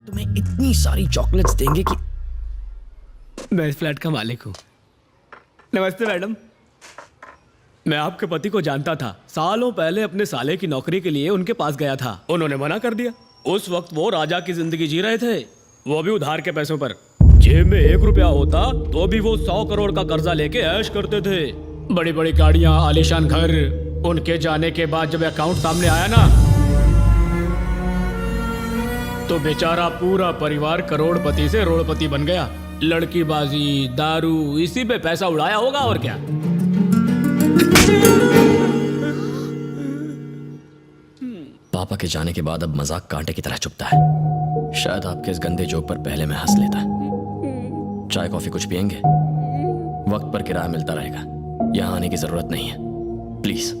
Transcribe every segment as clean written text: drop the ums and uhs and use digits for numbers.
तुम्हें इतनी सारी चॉकलेट्स देंगे कि मैं इस फ्लैट का मालिक हूँ। नमस्ते मैडम। मैं आपके पति को जानता था। सालों पहले अपने साले की नौकरी के लिए उनके पास गया था, उन्होंने मना कर दिया। उस वक्त वो राजा की जिंदगी जी रहे थे, वो भी उधार के पैसों पर। जेब में 1 रुपया होता तो भी वो 100 करोड़ का कर्जा लेके ऐश करते थे। बड़ी बड़ी गाड़ियां, आलीशान घर। उनके जाने के बाद जब अकाउंट सामने आया ना, तो बेचारा पूरा परिवार करोड़पति से रोड़पति बन गया। लड़की बाजी, दारू, इसी पे पैसा उड़ाया होगा और क्या। पापा के जाने के बाद अब मजाक कांटे की तरह चुभता है। शायद आपके इस गंदे जोक पर पहले मैं हंस लेता। चाय कॉफी कुछ पियेंगे? वक्त पर किराया मिलता रहेगा, यहां आने की जरूरत नहीं है, please.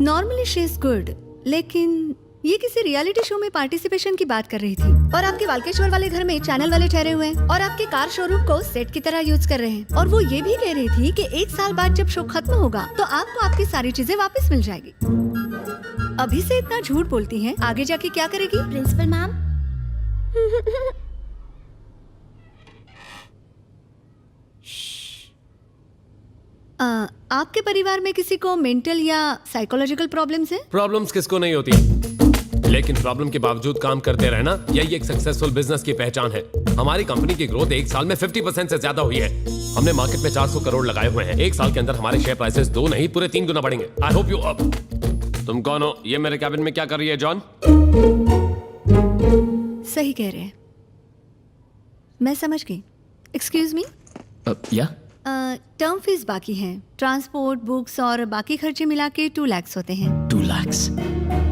Normally she is good, लेकिन ये किसी रियलिटी शो में पार्टिसिपेशन की बात कर रही थी और आपके वाल्केश्वर वाले घर में चैनल वाले ठहरे हुए हैं और आपके कार शोरूम को सेट की तरह यूज कर रहे हैं। और वो ये भी कह रही थी कि 1 साल बाद जब शो खत्म होगा तो आपको आपकी सारी चीजें वापस मिल जाएगी। अभी से इतना झूठ बोलती हैं, आगे जाके क्या करेगी? प्रिंसिपल मैम, आपके परिवार में किसी को मेंटल या साइकोलॉजिकल प्रॉब्लम्स हैं? प्रॉब्लम्स किसको नहीं होती, लेकिन प्रॉब्लम के बावजूद काम करते रहना यही एक सक्सेसफुल बिजनेस की पहचान है। हमारी कंपनी की ग्रोथ 1 साल में 50% से ज्यादा हुई है। हमने मार्केट में 400 करोड़ लगाए हुए हैं। 1 साल के अंदर हमारे शेयर प्राइसेस 2 नहीं पूरे 3 गुना बढ़ेंगे। I hope you up. तुम कौन हो? ये मेरे कैबिन में क्या कर रही है जॉन? सही कह रहे हैं, मैं समझ गई। एक्सक्यूज मी, या टर्म फीस बाकी है, ट्रांसपोर्ट, बुक्स और बाकी खर्चे मिला के 2 लाख होते हैं। 2 लाख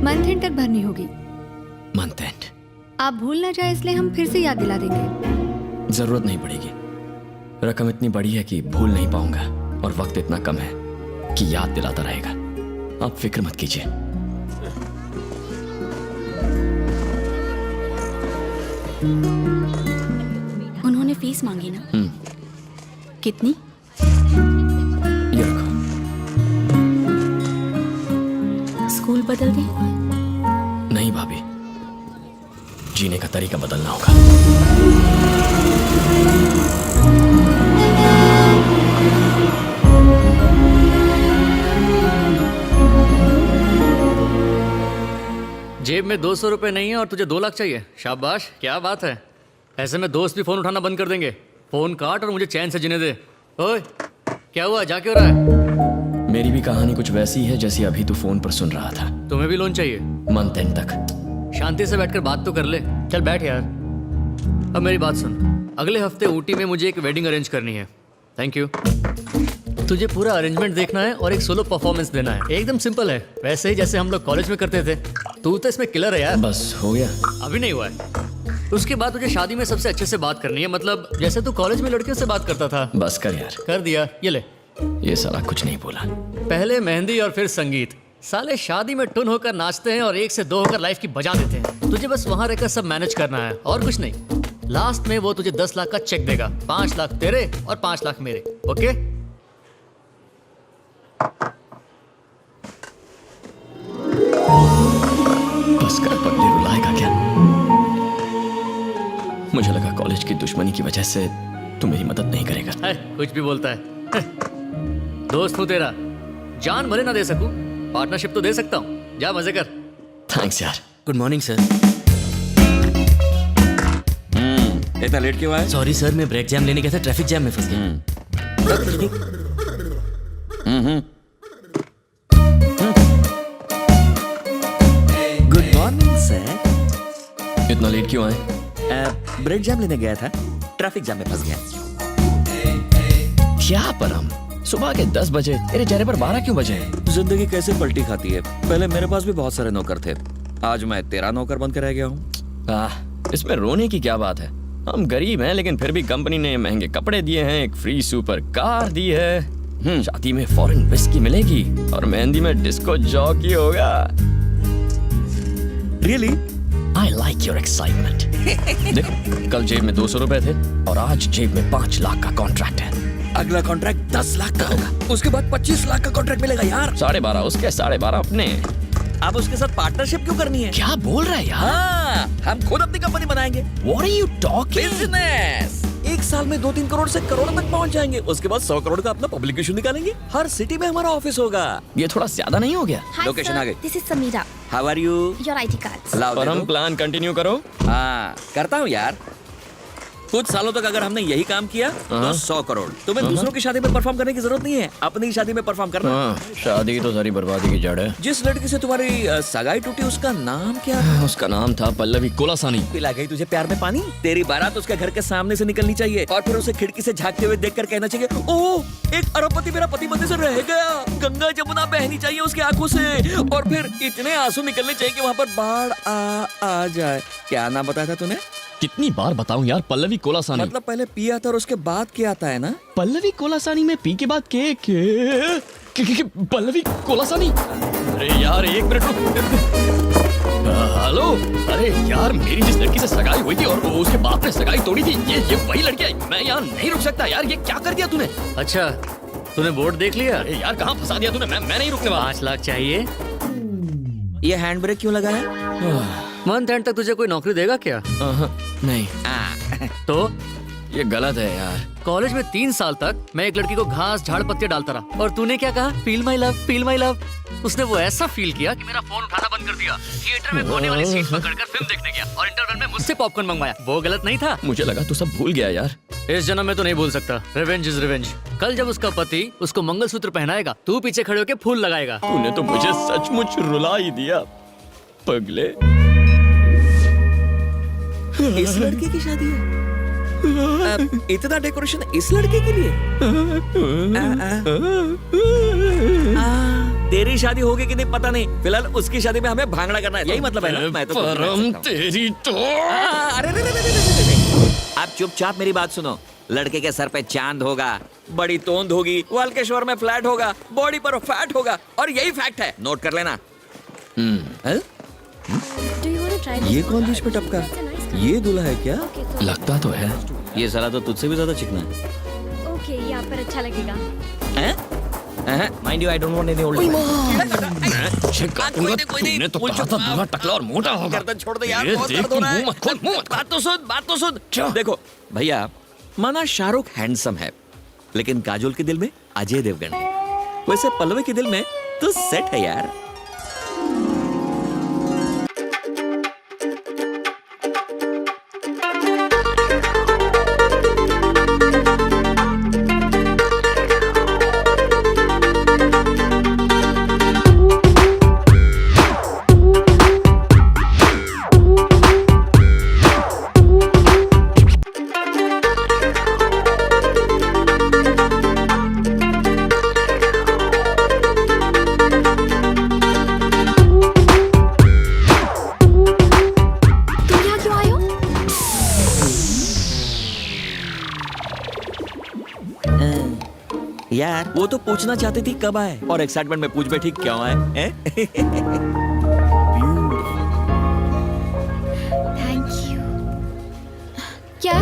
मंथ एंड तक भरनी होगी। Month and? आप भूल ना जाए इसलिए हम फिर से याद दिला देंगे। जरूरत नहीं पड़ेगी, रकम इतनी बड़ी है कि भूल नहीं पाऊंगा और वक्त इतना कम है कि याद दिलाता रहेगा। आप फिक्र मत कीजिए। उन्होंने फीस मांगी ना? कितनी? ये रखो। स्कूल बदल गए? नहीं भाभी, जीने का तरीका बदलना होगा। जेब में 200 रुपए नहीं है और तुझे 2 लाख चाहिए? शाबाश, क्या बात है। ऐसे में दोस्त भी फोन उठाना बंद कर देंगे। फोन काट और मुझे चैन से जीने दे। ओए, क्या हुआ, जा क्यों रहा है? मेरी भी कहानी कुछ वैसी है जैसी अभी तू फोन पर सुन रहा था। तुम्हें भी लोन चाहिए? मंथ एंड तक। शांति से बैठकर बात तो कर ले। चल बैठ यार। अब मेरी बात सुन, अगले हफ्ते ऊटी में मुझे एक वेडिंग अरेंज करनी है। Thank you. तुझे पूरा अरेंजमेंट देखना है और एक सोलो परफॉर्मेंस देना है। एकदम सिंपल है, वैसे ही जैसे हम लोग कॉलेज में करते थे। तू तो इसमें किलर है यार। बस हो गया? अभी नहीं हुआ है। उसके बाद तुझे शादी में सबसे अच्छे से बात करनी है, मतलब जैसे तू कॉलेज में लड़कियों से बात करता था। बस कर यार। कर दिया, ये ले। ये साला कुछ नहीं बोला। पहले मेहंदी और फिर संगीत। साले शादी में टुन होकर नाचते हैं और 1 से 2 होकर लाइफ की बजा देते हैं। तुझे बस वहां रहकर सब मैनेज करना है और कुछ नहीं। लास्ट में वो तुझे 10 लाख का चेक देगा। 5 लाख तेरे और 5 लाख मेरे। ओके? बस कर पगले, रुलाएगा क्या? मुझे लगा कॉलेज की दुश्मनी की वजह से तू मेरी मदद नहीं करेगा। कुछ भी बोलता है। दोस्त हूँ तेरा, जान भले ना दे सकूं, पार्टनरशिप तो दे सकता हूँ। जा मजे कर। थैंक्स यार। Good morning sir. इतना लेट क्यों आया? सॉरी सर, मैं ब्रेक जैम लेने गया था, ट्रैफिक जैम में फंस गया। Good morning sir. इतना लेट क्यों आए? ब्रेक जैम लेने गया था, ट्रैफिक जैम में फंस गया। क्या परम, सुबह के 10 बजे, तेरे चेहरे पर 12 क्यों बजे? जिंदगी कैसे पलटी खाती है। पहले मेरे पास भी बहुत सारे नौकर थे, आज मैं तेरा नौकर बन के रह गया हूँ। इसमें रोने की क्या बात है? हम गरीब हैं लेकिन फिर भी कंपनी ने महंगे कपड़े दिए हैं, एक फ्री सुपर कार दी है, शादी में फॉरेन विस्की मिलेगी और मेहंदी में डिस्को जॉकी होगा। Really? I like your excitement. देखो, कल जेब में 200 रुपए थे और आज जेब में 5 लाख का कॉन्ट्रैक्ट है। अगला कॉन्ट्रैक्ट 10 लाख का होगा, उसके बाद 25 लाख का कॉन्ट्रैक्ट मिलेगा यार। 12.5 उसके, 12.5 अपने। अब उसके साथ पार्टनरशिप क्यों करनी है? क्या बोल रहा है यार? हाँ, हम खुद अपनी कंपनी बनाएंगे। What are you talking? Business. एक साल में 2-3 करोड़ से करोड़ तक पहुंच जाएंगे। उसके बाद 100 करोड़ का अपना पब्लिकेशन निकालेंगे। हर सिटी में हमारा ऑफिस होगा। ये थोड़ा ज्यादा नहीं हो गया? लोकेशन आ गई। This is Samira, how are you? Your ID cards. लाओ और दे हम दो। प्लान कंटिन्यू करो। हाँ, करता हूँ यार। कुछ सालों तक अगर हमने यही काम किया तो 100 करोड़। तुम्हें दूसरों की शादी में परफॉर्म करने की जरूरत नहीं है, अपनी शादी में परफॉर्म करना। हाँ, शादी तो सारी बर्बादी की जड़ है। जिस लड़की से तुम्हारी सगाई टूटी उसका नाम क्या था? उसका नाम था पल्लवी कोलासानी। पिला गई तुझे प्यार में पानी? तेरी बारात उसके घर के सामने से निकलनी चाहिए और फिर उसे खिड़की से झांकते हुए देखकर कहना चाहिए, ओह, एक अरबपति मेरा पति बनने से रह गया। गंगा जमुना बहनी चाहिए उसकी आंखों से और फिर इतने आंसू निकलने चाहिए कि वहाँ पर बाढ़ आ जाए। क्या नाम बताया था तूने? कितनी बार बताऊं यार, पल्लवी कोलासानी। मतलब पहले पी आता और उसके बाद क्या आता है ना? पल्लवी कोलासानी में पी के बाद के पल्लवी कोलासानी। अरे यार एक मिनट रुक। हेलो, अरे यार मेरी जिस लड़की से सगाई हुई थी और वो उसके बाप ने सगाई तोड़ी थी, ये वही लड़की है। मैं यहाँ नहीं रुक सकता यार, ये क्या कर दिया तूने? अच्छा, तूने बोर्ड देख लिया? अरे यार कहाँ फंसा दिया तूने? मैं नहीं रुकने वाला। 5 लाख चाहिए। ये हैंड ब्रेक क्यों लगाया? मंथ एंड तक तुझे कोई नौकरी देगा क्या? नहीं, तो ये गलत है यार। कॉलेज में 3 साल तक मैं एक लड़की को घास झाड़ पत्ते डालता रहा और तूने क्या कहा? Feel my love, feel my love. उसने वो ऐसा फील किया कि मेरा फोन उठाना बंद कर दिया, थिएटर में कोने वाली सीट पकड़कर फिल्म देखने गया और इंटरवल में मुझसे पॉपकॉर्न मंगवाया। वो गलत नहीं था? मुझे लगा तू सब भूल गया यार। इस जन्म में तो नहीं भूल सकता। Revenge is revenge. कल जब उसका पति उसको मंगलसूत्र पहनाएगा, तू पीछे खड़े होकर फूल लगाएगा। तूने तो मुझे सचमुच रुला ही दिया पगले। इस लड़के की शादी है? इतना डेकोरेशन इस लड़के के लिए? तेरी शादी होगी कि नहीं पता नहीं, फिलहाल उसकी शादी में हमें भांगड़ा करना है, यही मतलब है ना? मैं तो परम तेरी तो। अरे आप चुपचाप मेरी बात सुनो। लड़के के सर पे चांद होगा, बड़ी तोंद होगी, वाल्केश्वर में फ्लैट होगा, बॉडी पर फैट होगा और यही फैक्ट है, नोट कर लेना। ये कौन बीच में टपका? ये दूल्हा है क्या? लगता तो है। ये साला तो तुझसे भी ज्यादा चिकना है। ओके, यहाँ पर अच्छा लगेगा। Mind you, I don't want any old. तूने तो कहा था दूल्हा टकला और मोटा होगा। गर्दन छोड़ दे यार, ये बहुत देख, दर्द हो तू रहा है। मुंह मत खोल, मुंह मत खोल। बात तो सुन। देखो भैया, माना शाहरुख हैंडसम है, लेकिन काजोल के दिल में अजय देवगन है। वैसे पल्लवी के दिल में तो सेट है यार। यार वो तो पूछना चाहती थी कब आए, और एक्साइटमेंट में पूछ बैठी क्यों आए हैं? Thank you. क्या?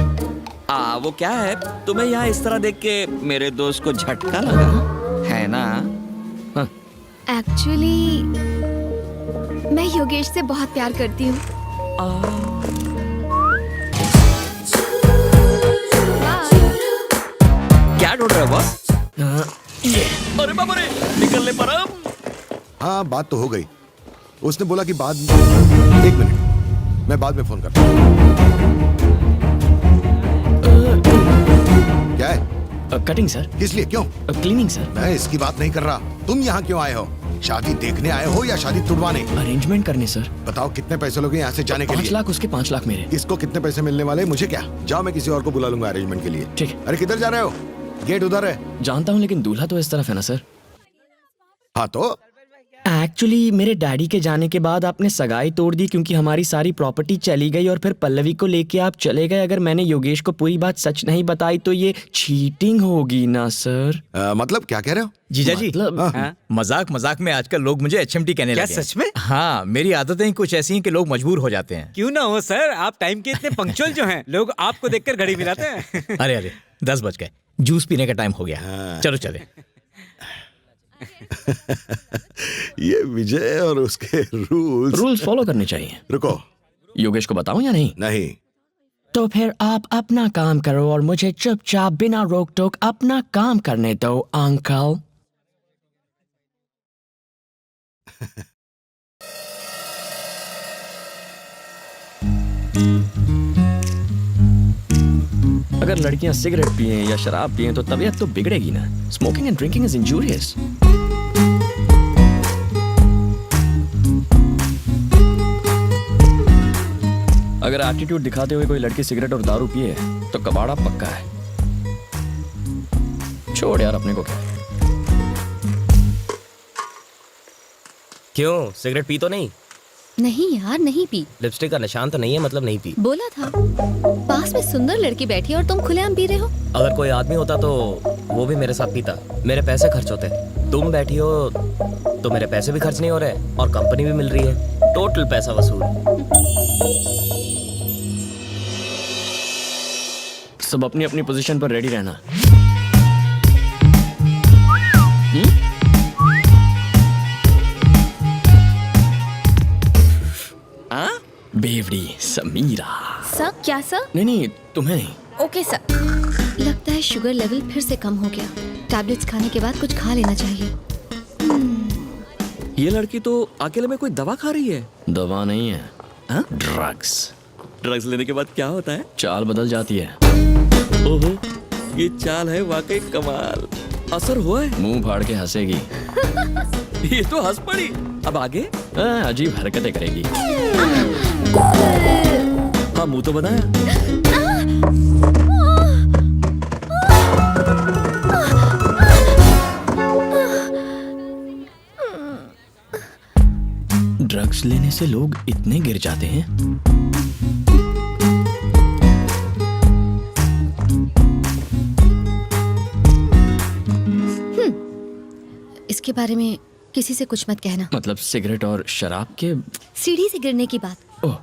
वो क्या है, तुम्हें यहाँ इस तरह देख के मेरे दोस्त को झटका लगा है ना? एक्चुअली मैं योगेश से बहुत प्यार करती हूँ। क्या ढूंढ रहे हो बॉस? अरे बाबा रे, निकलने पर हम। हाँ, बात तो हो गई। उसने बोला कि बाद में। 1 मिनट, मैं बाद में फोन करता हूँ। क्या है? Cutting sir. किस लिए? क्यों? Cleaning sir. मैं इसकी बात नहीं कर रहा। तुम यहाँ क्यों आए हो? शादी देखने आए हो या शादी तुड़वाने? अरेंजमेंट करने सर। बताओ कितने पैसे लोगे यहाँ से जाने के लिए? 5 लाख उसके, 5 लाख मेरे। इसको कितने पैसे मिलने वाले? मुझे क्या? जाओ, मैं किसी और को बुला लूंगा अरेंजमेंट के लिए। ठीक है। अरे किधर जा रहे हो? गेट उधर है। जानता हूँ, लेकिन दूल्हा तो इस तरफ है ना सर। हाँ तो एक्चुअली मेरे डैडी के जाने के बाद आपने सगाई तोड़ दी क्योंकि हमारी सारी प्रॉपर्टी चली गई और फिर पल्लवी को लेके आप चले गए। अगर मैंने योगेश को पूरी बात सच नहीं बताई तो ये चीटिंग होगी ना सर? मतलब क्या कह रहे हो? जीजा जी, मतलब मजाक मजाक में आजकल लोग मुझे HMT कहने लगे। क्या सच में? हाँ, मेरी आदतें ही कुछ ऐसी हैं कि लोग मजबूर हो जाते हैं। क्यों ना हो सर, आप टाइम के इतने पंक्चुअल जो हैं, लोग आपको देखकर घड़ी मिलाते हैं। अरे अरे 10 बज गए, जूस पीने का टाइम हो गया। चलो चले। ये विजय और उसके रूल्स फॉलो करने चाहिए। रुको, योगेश को बताऊं या नहीं? नहीं। तो फिर आप अपना काम करो और मुझे चुपचाप बिना रोक टोक अपना काम करने दो अंकल। अगर लड़कियां सिगरेट पिए या शराब पिए तो तबीयत तो बिगड़ेगी ना। Smoking and drinking is injurious. अगर एटीट्यूड दिखाते हुए कोई लड़की सिगरेट और दारू पिए तो कबाड़ा पक्का है। छोड़ यार, अपने को क्या। क्यों, सिगरेट पी तो नहीं? नहीं यार, नहीं पी। लिपस्टिक का निशान तो नहीं है, मतलब नहीं पी। बोला था। पास में सुंदर लड़की बैठी है और तुम खुलेआम पी रहे हो। अगर कोई आदमी होता तो वो भी मेरे साथ पीता, मेरे पैसे खर्च होते। तुम बैठी हो तो मेरे पैसे भी खर्च नहीं हो रहे और कंपनी भी मिल रही है, टोटल पैसा वसूल। सब अपनी अपनी पोजीशन पर रेडी रहना। बेवड़ी समीरा। सर क्या सर? नहीं तुम्हें नहीं। Okay sir. लगता है शुगर लेवल फिर से कम हो गया। टैबलेट्स खाने के बाद कुछ खा लेना चाहिए। ये लड़की तो अकेले में कोई दवा खा रही है। दवा नहीं है, ड्रग्स। ड्रग्स लेने के बाद क्या होता है? चाल बदल जाती है। ओहो, ये चाल है वाकई कमाल। असर हुआ है? मुंह फाड़ के हंसेगी। ये तो हंस पड़ी। अब आगे? अजीब हरकतें करेगी। हाँ, मुंह तो बनाया। ड्रग्स लेने से लोग इतने गिर जाते हैं। इसके बारे में किसी से कुछ मत कहना। मतलब सिगरेट और शराब के? सीढ़ी से गिरने की बात। ओह,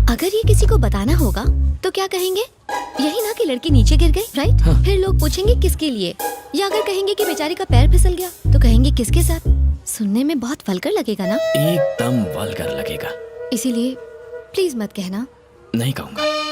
अगर ये किसी को बताना होगा तो क्या कहेंगे? यही ना कि लड़की नीचे गिर गई, राइट? हाँ। फिर लोग पूछेंगे किसके लिए, या अगर कहेंगे कि बेचारी का पैर फिसल गया तो कहेंगे किसके साथ। सुनने में बहुत वल्गर लगेगा ना? एकदम वल्गर लगेगा। इसीलिए प्लीज मत कहना। नहीं कहूंगा।